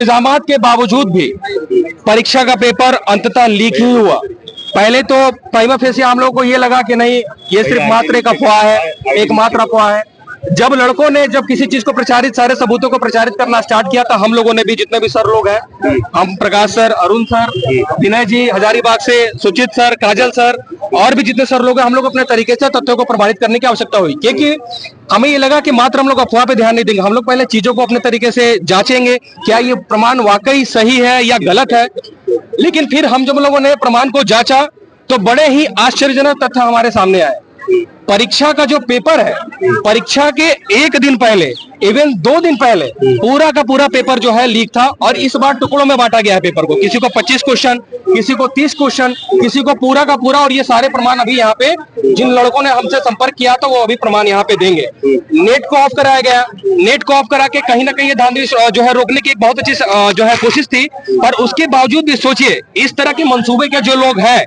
इल्जामात के बावजूद भी परीक्षा का पेपर अंततः लीक ही हुआ। पहले तो प्राइमा फेसी हम लोगों को ये लगा कि नहीं, ये सिर्फ मात्र एक अफवाह है, एकमात्र अफवाह है। जब लड़कों ने जब किसी चीज को प्रचारित, सारे सबूतों को प्रचारित करना स्टार्ट किया था, हम लोगों ने भी, जितने भी सर लोग हैं, हम प्रकाश सर, अरुण सर, विनय जी हजारीबाग से, सुचित सर, काजल सर और भी जितने सर लोग हैं, हम लोग अपने तरीके से तथ्यों को प्रमाणित करने की आवश्यकता हुई। क्योंकि हमें ये लगा कि मात्र हम लोग अफवाह पे ध्यान नहीं देंगे, हम लोग पहले चीजों को अपने तरीके से जांचेंगे, क्या ये प्रमाण वाकई सही है या गलत है। लेकिन फिर हम जब लोगों ने प्रमाण को जांचा तो बड़े ही आश्चर्यजनक तथ्य हमारे सामने आए। परीक्षा का जो पेपर है, परीक्षा के एक दिन पहले, इवन 2 दिन पहले पूरा का पूरा पेपर जो है लीक था। और इस बार टुकड़ों में बांटा गया है पेपर को, किसी को 25 क्वेश्चन, किसी को 30 क्वेश्चन, किसी को पूरा का पूरा। और ये सारे प्रमाण अभी यहाँ पे जिन लड़कों ने हमसे संपर्क किया था वो अभी प्रमाण यहाँ पे देंगे। नेट को ऑफ कराया गया, नेट को ऑफ करा के कहीं ना कहीं ये धांधली जो है रोकने की एक बहुत अच्छी जो है कोशिश थी। पर उसके बावजूद भी सोचिए, इस तरह के मंसूबे के जो लोग हैं,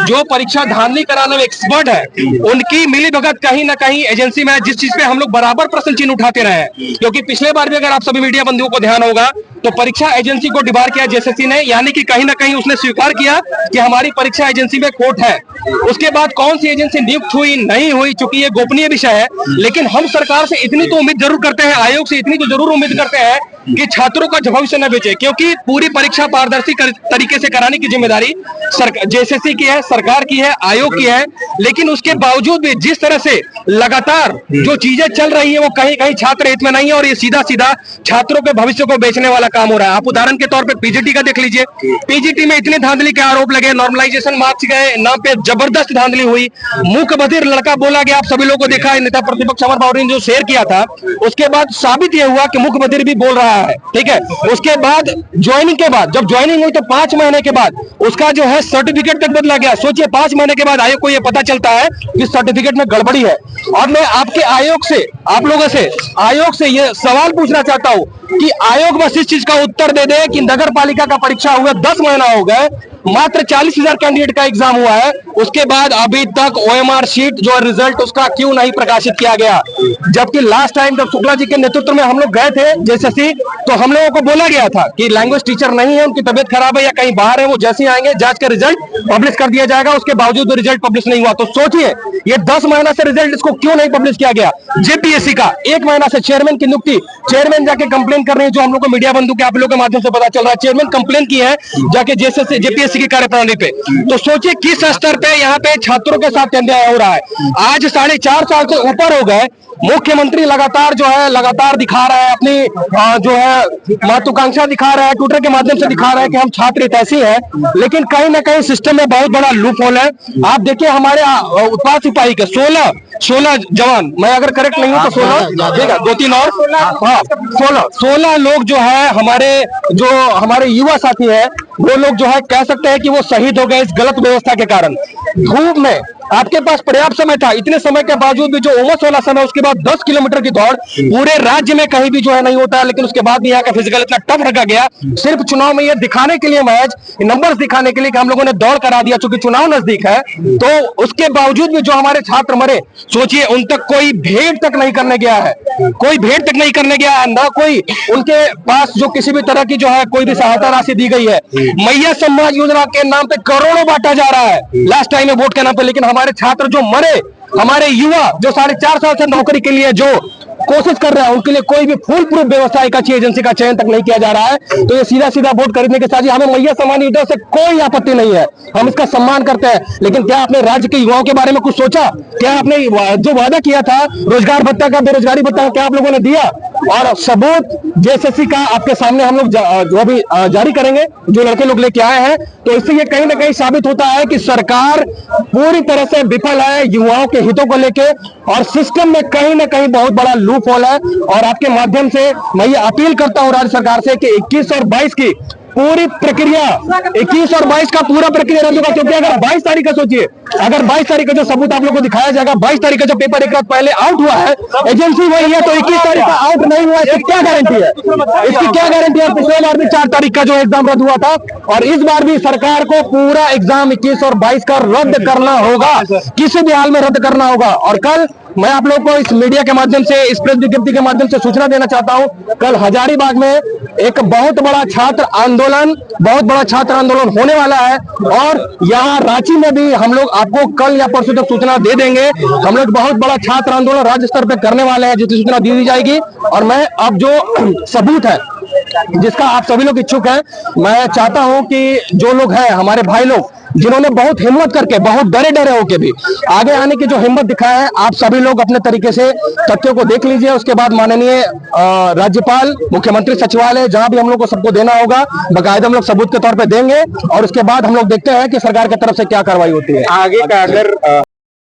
जो परीक्षा धांधली कराने में एक्सपर्ट है, उनकी मिली भगत कहीं ना कहीं एजेंसी में, जिस चीज पे हम लोग बराबर प्रश्न चिन्ह उठाते रहे। क्योंकि पिछले बार भी अगर आप सभी मीडिया बंधुओं को ध्यान होगा तो परीक्षा एजेंसी को डिबार किया जेएसएससी ने, यानी कि कहीं ना कहीं उसने स्वीकार किया कि हमारी परीक्षा एजेंसी में खोट है। उसके बाद कौन सी एजेंसी नियुक्त हुई नहीं हुई, चूंकि ये गोपनीय विषय है, लेकिन हम सरकार से इतनी तो उम्मीद जरूर करते हैं, आयोग से इतनी तो जरूर उम्मीद करते हैं कि छात्रों का भविष्य न बेचे। क्योंकि पूरी परीक्षा पारदर्शी तरीके से कराने की जिम्मेदारी जेएसएससी की है, सरकार की है, आयोग की है। लेकिन उसके बावजूद भी जिस तरह से लगातार जो चीजें चल रही है वो कहीं कहीं छात्र हित में नहीं है और ये सीधा सीधा छात्रों के भविष्य को बेचने वाला काम हो रहा है। आप उदाहरण के तौर पे पीजीटी का देख लीजिए, पीजीटी में इतने धांधली के आरोप लगे, नॉर्मलाइजेशन मार्क्स गए, नाम पे जबरदस्त धांधली हुई, मूक बधिर लड़का बोला गया। आप सभी लोगों को देखा है, नेता प्रतिपक्ष अमर बावरी ने जो शेयर किया था, उसके बाद साबित यह हुआ कि मूक बधिर भी बोल रहा है। ठीक है, उसके बाद ज्वाइनिंग के बाद, जब ज्वाइनिंग हुई तो 5 महीने के बाद उसका जो है सर्टिफिकेट तक बदला गया। सोचिए, 5 महीने के बाद आयोग को यह पता चलता है कि सर्टिफिकेट में गड़बड़ी है। और मैं आपके आयोग से, आप लोगों से, आयोग से यह सवाल पूछना चाहता हूं कि आयोग बस इस चीज का उत्तर दे दे कि नगर पालिका का परीक्षा हुआ 10 महीना हो गए, मात्र 40,000 कैंडिडेट का एग्जाम हुआ है, उसके बाद अभी तक ओएमआर शीट जो रिजल्ट उसका क्यों नहीं प्रकाशित किया गया। जबकि लास्ट टाइम जब शुक्ला जी के नेतृत्व में हम लोग गए थे जेएसएससी, तो हम लोगों को बोला गया था कि लैंग्वेज टीचर नहीं है, उनकी तबियत खराब है या कहीं बाहर है, वो जैसे ही आएंगे जांच का रिजल्ट पब्लिश कर दिया जाएगा। उसके बावजूद रिजल्ट पब्लिश नहीं हुआ। तो सोचिए, ये 10 महीना से रिजल्ट इसको क्यों नहीं पब्लिश किया गया। जेपीएससी का 1 महीना से चेयरमैन की नियुक्ति, चेयरमैन जाके कंप्लेन कर रहे हैं, जो हम लोग को मीडिया बंधु के आप लोगों के माध्यम से पता चल रहा है, चेयरमैन कंप्लेन की है जाके जेपीएससी की कार्यप्रणाली पे। तो सोचिए किस स्तर पे यहाँ पे छात्रों के साथ अन्याय हो रहा है। आज 4.5 साल से ऊपर हो गए, मुख्यमंत्री लगातार जो है लगातार दिखा रहा है अपनी जो है महत्वाकांक्षा दिखा रहा है, ट्विटर के माध्यम से दिखा रहा है कि हम छात्र हितैषी हैं, लेकिन कहीं ना कहीं सिस्टम में बहुत बड़ा लूप होल है। आप देखिए, हमारे उत्पाद सिपाही के 16 जवान, मैं अगर करेक्ट नहीं हूं तो 16, ठीक है, 2-3 और, हाँ 16 लोग जो है हमारे युवा साथी है, वो लोग जो है कह सकते हैं कि वो शहीद हो गए इस गलत व्यवस्था के कारण। धूप में आपके पास पर्याप्त समय था, इतने समय के बावजूद भी जो उमस वाला समय, उसके बाद 10 किलोमीटर की दौड़ पूरे राज्य में कहीं भी जो है नहीं होता है, लेकिन उसके बाद भी यहाँ का फिजिकल इतना टफ रखा गया सिर्फ चुनाव में ये दिखाने के लिए, मैच नंबर्स दिखाने के लिए कि हम लोगों ने दौड़ करा दिया चूंकि चुनाव नजदीक है। तो उसके बावजूद भी जो हमारे छात्र मरे, सोचिए उन तक कोई भेंट तक नहीं करने गया है, कोई भेंट तक नहीं करने गया है, ना कोई उनके पास जो किसी भी तरह की जो है कोई भी सहायता राशि दी गई है। मैया सम्मान योजना के नाम पे करोड़ों बांटा जा रहा है लास्ट टाइम में वोट के नाम पे, लेकिन हमारे छात्र जो मरे, हमारे युवा जो 4.5 साल से नौकरी के लिए जो कोशिश कर रहे हैं, उनके लिए कोई भी फुल प्रूफ व्यवस्था एक अच्छी एजेंसी का चयन तक नहीं किया जा रहा है। तो ये सीधा सीधा वोट खरीदने के साथ ही हमें मैया सम्मान योजना से कोई आपत्ति नहीं है, हम इसका सम्मान करते हैं। लेकिन क्या आपने राज्य के युवाओं के बारे में कुछ सोचा? क्या आपने जो वादा किया था रोजगार भत्ता का, बेरोजगारी भत्ता का, क्या आप लोगों ने दिया? और सबूत जेएसएससी का आपके सामने हम लोग जो भी जारी करेंगे, जो लड़के लोग लेके आए हैं। तो इससे ये कहीं ना कहीं साबित होता है कि सरकार पूरी तरह से विफल है युवाओं के हितों को लेके, और सिस्टम में कहीं ना कहीं बहुत बड़ा लूप होल है। और आपके माध्यम से मैं ये अपील करता हूं राज्य सरकार से कि 21 और 22 की पूरी प्रक्रिया, 21 और 22 का पूरा प्रक्रिया रद्द होगा। क्योंकि अगर 22 तारीख का सोचिए, अगर 22 तारीख का जो सबूत आप लोगों को दिखाया जाएगा, 22 तारीख का जो पेपर एक रात पहले आउट हुआ है, एजेंसी वही है, तो 21 तारीख का आउट नहीं हुआ, इसकी क्या गारंटी है? इसकी क्या गारंटी है? पिछले बार भी 4 तारीख का जो एग्जाम रद्द हुआ था, और इस बार भी सरकार को पूरा एग्जाम 21 और 22 का रद्द करना होगा, किसी भी हाल में रद्द करना होगा। और कल मैं आप लोग को इस मीडिया के माध्यम से, इस प्रेस विज्ञप्ति के माध्यम से सूचना देना चाहता हूं, कल हजारीबाग में एक बहुत बड़ा छात्र आंदोलन होने वाला है और यहाँ रांची में भी हम लोग आपको कल या परसों तक सूचना दे देंगे। हम लोग बहुत बड़ा छात्र आंदोलन राज्य स्तर पे करने वाले हैं, जिसकी सूचना दी जाएगी। और मैं अब जो सबूत है जिसका आप सभी लोग इच्छुक हैं, मैं चाहता हूं कि जो लोग हैं हमारे भाई लोग जिन्होंने बहुत हिम्मत करके, बहुत डरे होके भी आगे आने की जो हिम्मत दिखाया है, आप सभी लोग अपने तरीके से तथ्यों को देख लीजिए। उसके बाद माननीय राज्यपाल, मुख्यमंत्री सचिवालय, जहां भी हम लोग को सबको देना होगा बाकायदा हम लोग सबूत के तौर पे देंगे और उसके बाद हम लोग देखते हैं कि सरकार की तरफ से क्या कार्रवाई होती है। आगे का अगर